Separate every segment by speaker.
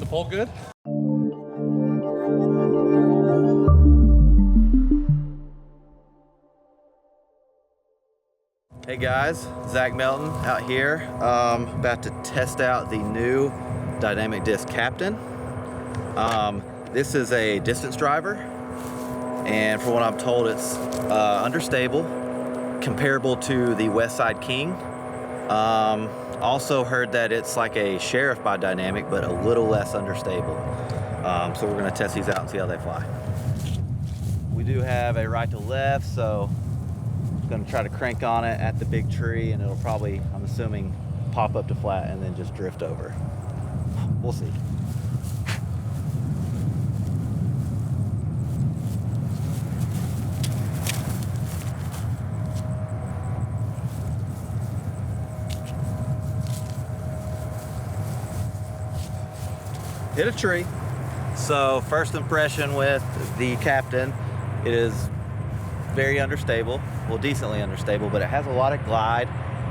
Speaker 1: pull good?
Speaker 2: Hey guys, Zach Melton out here, about to test out the new Dynamic Disc Captain. This is a distance driver, and from what I'm told, it's understable, comparable to the Westside King. Also heard that it's like a Sheriff by Dynamic, but a little less understable. So we're gonna test these out and see how they fly. We do have a right to left, so going to try to crank on it at the big tree, and it'll probably, I'm assuming, pop up to flat and then just drift over. We'll see. Hit a tree. So first impression with the Captain, it is very understable, well, decently understable, but it has a lot of glide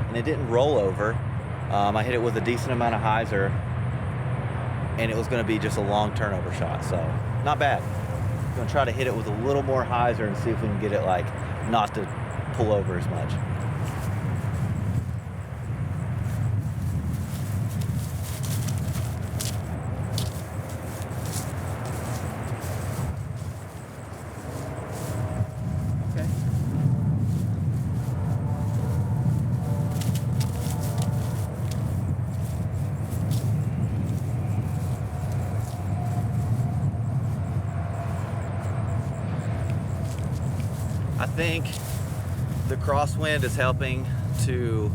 Speaker 2: and it didn't roll over. I hit it with a decent amount of hyzer, and it was going to be just a long turnover shot, so not bad. I'm going to try to hit it with a little more hyzer and see if we can get it like not to pull over as much. I think the crosswind is helping to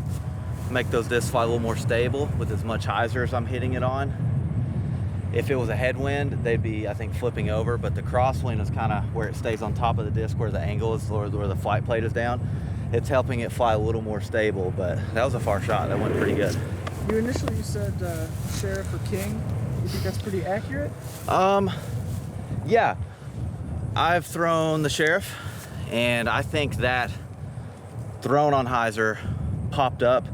Speaker 2: make those discs fly a little more stable with as much hyzer as I'm hitting it on. If it was a headwind, they'd be, I think, flipping over, but the crosswind is kind of where it stays on top of the disc, where the angle is, or where the flight plate is down. It's helping it fly a little more stable, but that was a far shot. That went pretty good.
Speaker 3: You initially said Sheriff or King. You think that's pretty accurate?
Speaker 2: Yeah. I've thrown the Sheriff, and I think that thrown on hyzer popped up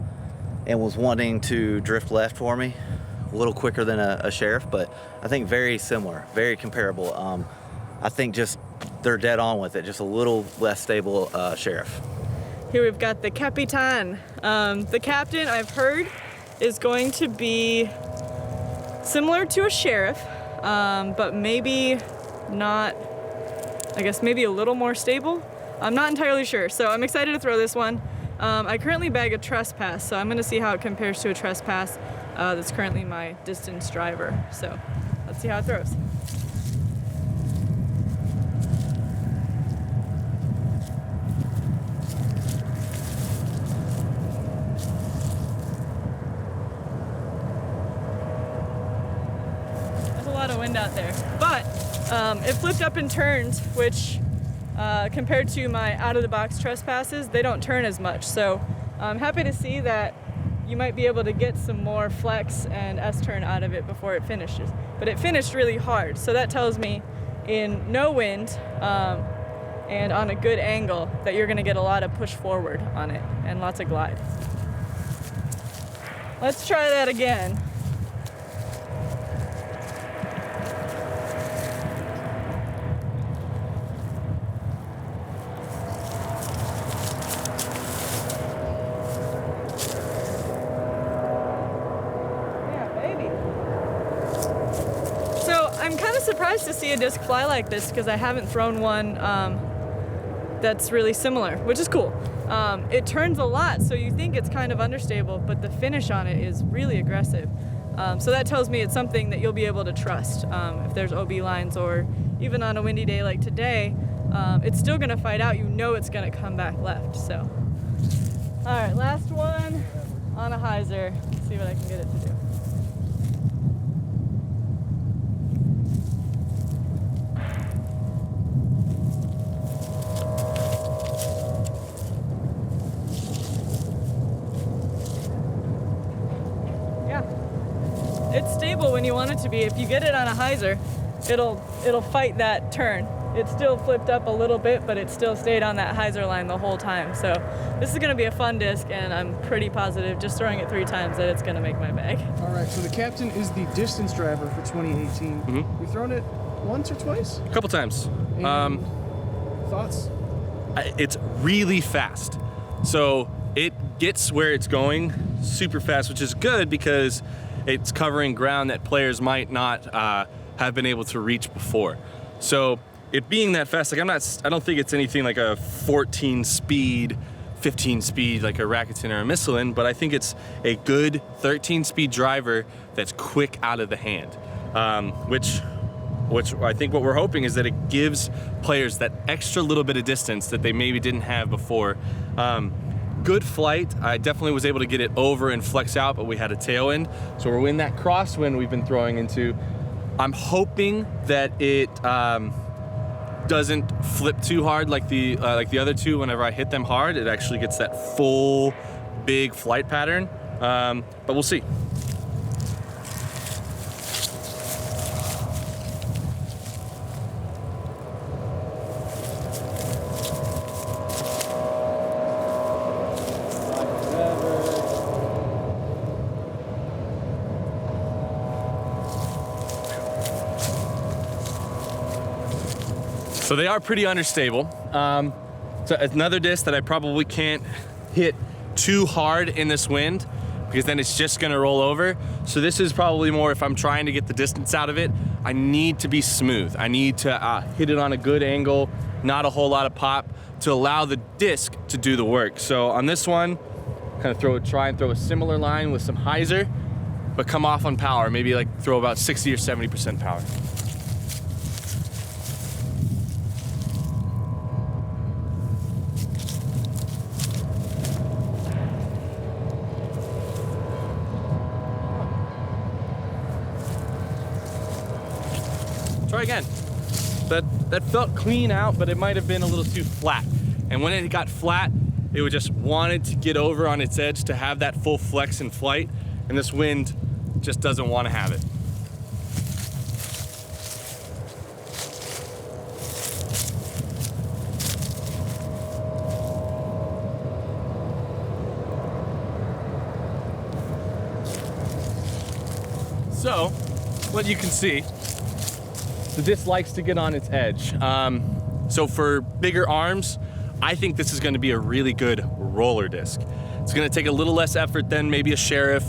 Speaker 2: and was wanting to drift left for me a little quicker than a Sheriff, but I think very similar, very comparable. I think just they're dead on with it, just a little less stable Sheriff.
Speaker 4: Here we've got the Capitan. The Captain, I've heard, is going to be similar to a Sheriff, but maybe not, I guess maybe a little more stable. I'm not entirely sure, so I'm excited to throw this one. I currently bag a trespass, so I'm gonna see how it compares to a trespass that's currently my distance driver. So let's see how it throws. There's a lot of wind out there, but it flipped up and turned, which compared to my out-of-the-box trespasses, they don't turn as much. So I'm happy to see that you might be able to get some more flex and S-turn out of it before it finishes. But it finished really hard, so that tells me in no wind and on a good angle that you're gonna get a lot of push forward on it and lots of glide. Let's try that again. I'm kind of surprised to see a disc fly like this because I haven't thrown one that's really similar, which is cool. It turns a lot, so you think it's kind of understable, but the finish on it is really aggressive. So that tells me it's something that you'll be able to trust. If there's OB lines or even on a windy day like today, it's still gonna fight out. You know it's gonna come back left, so. All right, last one on a hyzer. Let's see what I can get it to do. It's stable when you want it to be. If you get it on a hyzer, it'll fight that turn. it still flipped up a little bit, but it still stayed on that hyzer line the whole time. So this is gonna be a fun disc, and I'm pretty positive, just throwing it 3 times, that it's gonna make my bag.
Speaker 3: All right, so the Captain is the distance driver for 2018. You've thrown it once or twice?
Speaker 1: A couple times.
Speaker 3: And thoughts?
Speaker 1: It's really fast. So it gets where it's going super fast, which is good because it's covering ground that players might not have been able to reach before. So it being that fast, like I don't think it's anything like a 14 speed, 15 speed like a Rakuten or a Michelin, but I think it's a good 13 speed driver that's quick out of the hand, which I think what we're hoping is that it gives players that extra little bit of distance that they maybe didn't have before. Good flight. I definitely was able to get it over and flex out, but we had a tailwind. So we're in that crosswind we've been throwing into. I'm hoping that it doesn't flip too hard like the other two. Whenever I hit them hard, it actually gets that full big flight pattern, but we'll see. So they are pretty understable. So another disc that I probably can't hit too hard in this wind because then it's just gonna roll over. So this is probably more if I'm trying to get the distance out of it, I need to be smooth. I need to hit it on a good angle, not a whole lot of pop to allow the disc to do the work. So on this one, kind of try and throw a similar line with some hyzer, but come off on power, maybe like throw about 60 or 70% power. Try again. That felt clean out, but it might have been a little too flat. And when it got flat, it would just wanted to get over on its edge to have that full flex in flight, and this wind just doesn't want to have it. So, what you can see, the disc likes to get on its edge. So for bigger arms, I think this is gonna be a really good roller disc. It's gonna take a little less effort than maybe a Sheriff,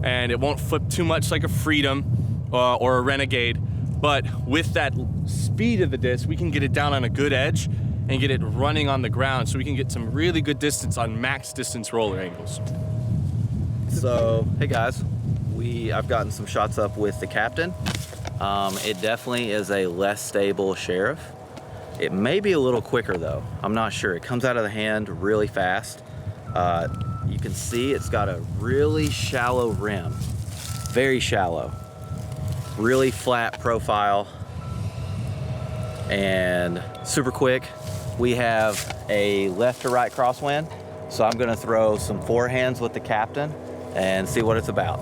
Speaker 1: and it won't flip too much like a Freedom or a Renegade. But with that speed of the disc, we can get it down on a good edge and get it running on the ground so we can get some really good distance on max distance roller angles.
Speaker 2: So, hey guys, I've gotten some shots up with the Captain. It definitely is a less stable Sheriff. It may be a little quicker though. I'm not sure. It comes out of the hand really fast. You can see it's got a really shallow rim, very shallow, really flat profile, and super quick. We have a left to right crosswind, so I'm gonna throw some forehands with the Captain and see what it's about.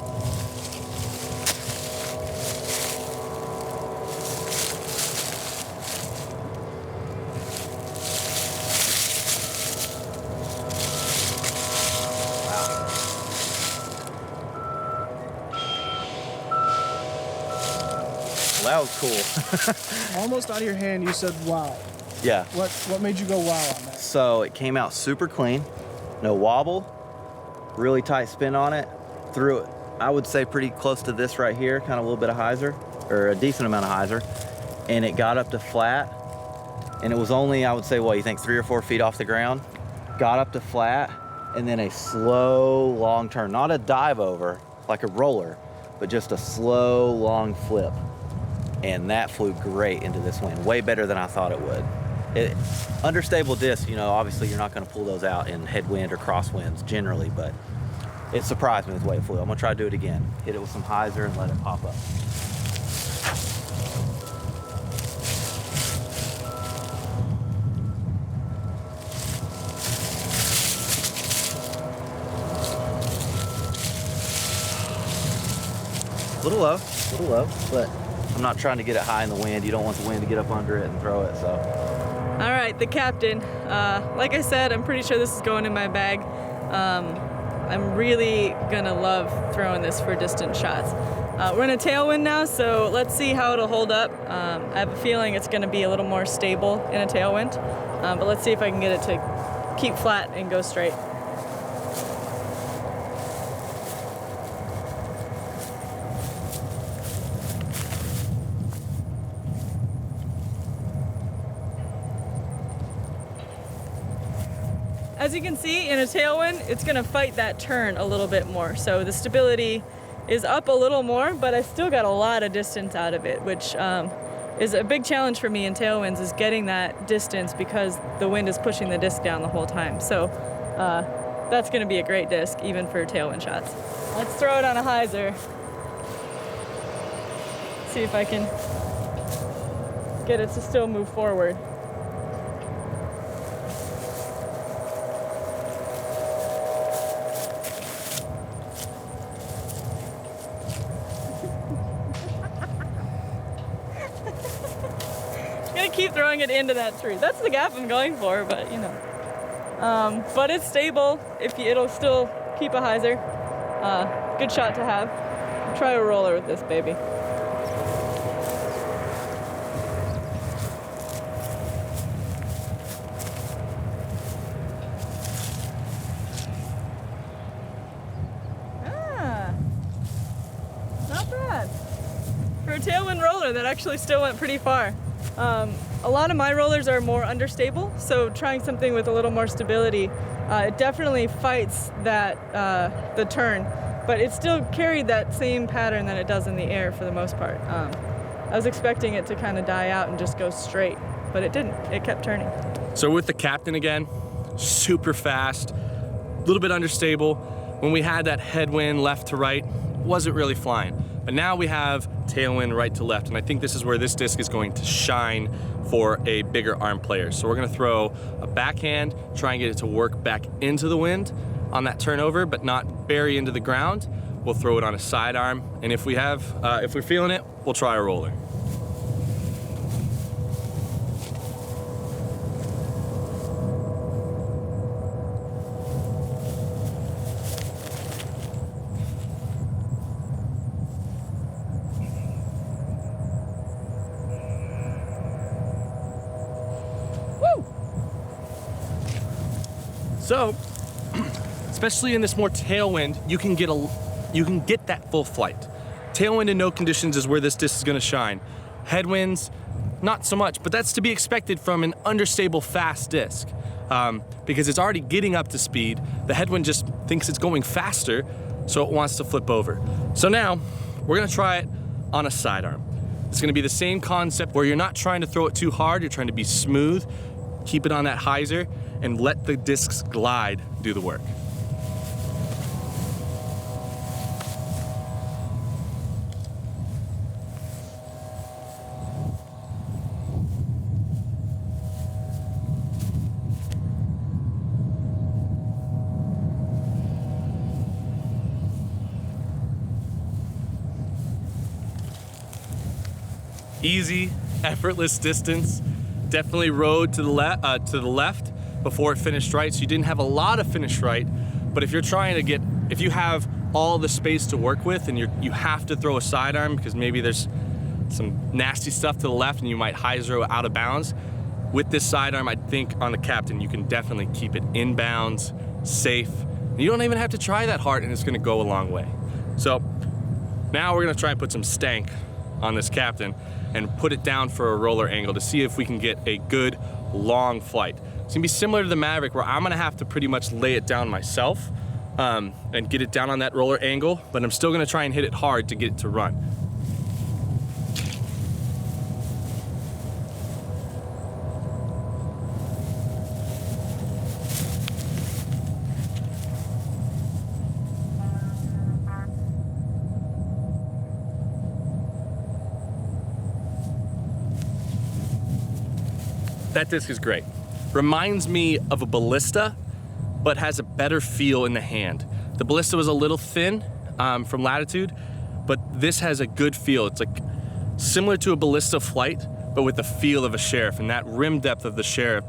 Speaker 2: That was cool.
Speaker 3: Almost out of your hand, you said wow.
Speaker 2: Yeah.
Speaker 3: What made you go wow on that?
Speaker 2: So it came out super clean, no wobble, really tight spin on it. Threw it, I would say pretty close to this right here, kind of a little bit of hyzer, or a decent amount of hyzer. And it got up to flat, and it was only, I would say, what, you think 3 or 4 feet off the ground? Got up to flat, and then a slow, long turn. Not a dive over, like a roller, but just a slow, long flip. And that flew great into this wind, way better than I thought it would. Understable disc, you know, obviously you're not gonna pull those out in headwind or crosswinds generally, but it surprised me with the way it flew. I'm gonna try to do it again. Hit it with some hyzer and let it pop up. A little low, but I'm not trying to get it high in the wind. You don't want the wind to get up under it and throw it, so.
Speaker 4: All right, the Captain. Like I said, I'm pretty sure this is going in my bag. I'm really gonna love throwing this for distant shots. We're in a tailwind now, so let's see how it'll hold up. I have a feeling it's gonna be a little more stable in a tailwind, but let's see if I can get it to keep flat and go straight. As you can see, in a tailwind, it's gonna fight that turn a little bit more. So the stability is up a little more, but I still got a lot of distance out of it, which is a big challenge for me in tailwinds, is getting that distance because the wind is pushing the disc down the whole time. So that's gonna be a great disc, even for tailwind shots. Let's throw it on a hyzer. See if I can get it to still move forward. Keep throwing it into that tree. That's the gap I'm going for, but you know. But it's stable. It'll still keep a hyzer. Good shot to have. Try a roller with this baby. Not bad. For a tailwind roller, that actually still went pretty far. A lot of my rollers are more understable, so trying something with a little more stability, it definitely fights that the turn, but it still carried that same pattern that it does in the air for the most part. I was expecting it to kind of die out and just go straight, but it didn't. It kept turning.
Speaker 1: So with the Captain again, super fast, a little bit understable. When we had that headwind left to right, wasn't really flying. But now we have tailwind right to left, and I think this is where this disc is going to shine for a bigger arm player. So we're gonna throw a backhand, try and get it to work back into the wind on that turnover, but not bury into the ground. We'll throw it on a sidearm, and if we're feeling it, we'll try a roller. So, especially in this more tailwind, you can get that full flight. Tailwind in no conditions is where this disc is gonna shine. Headwinds, not so much, but that's to be expected from an understable fast disc. Because it's already getting up to speed, the headwind just thinks it's going faster, so it wants to flip over. So now, we're gonna try it on a sidearm. It's gonna be the same concept where you're not trying to throw it too hard, you're trying to be smooth, keep it on that hyzer, and let the discs glide do the work. Easy, effortless distance. Definitely rode to the left before it finished right, so you didn't have a lot of finish right, but if you're trying to if you have all the space to work with and you have to throw a sidearm because maybe there's some nasty stuff to the left and you might hyzer out of bounds, with this sidearm, I think on the Captain, you can definitely keep it in bounds, safe. You don't even have to try that hard and it's gonna go a long way. So now we're gonna try and put some stank on this Captain and put it down for a roller angle to see if we can get a good long flight. It's gonna be similar to the Maverick where I'm gonna have to pretty much lay it down myself and get it down on that roller angle, but I'm still gonna try and hit it hard to get it to run. That disc is great. Reminds me of a Ballista, but has a better feel in the hand. The Ballista was a little thin from Latitude, but this has a good feel. It's like similar to a ballista flight, but with the feel of a Sheriff, and that rim depth of the Sheriff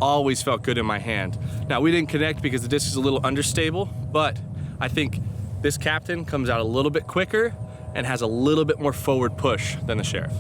Speaker 1: always felt good in my hand. Now, we didn't connect because the disc is a little understable, but I think this Captain comes out a little bit quicker and has a little bit more forward push than the Sheriff.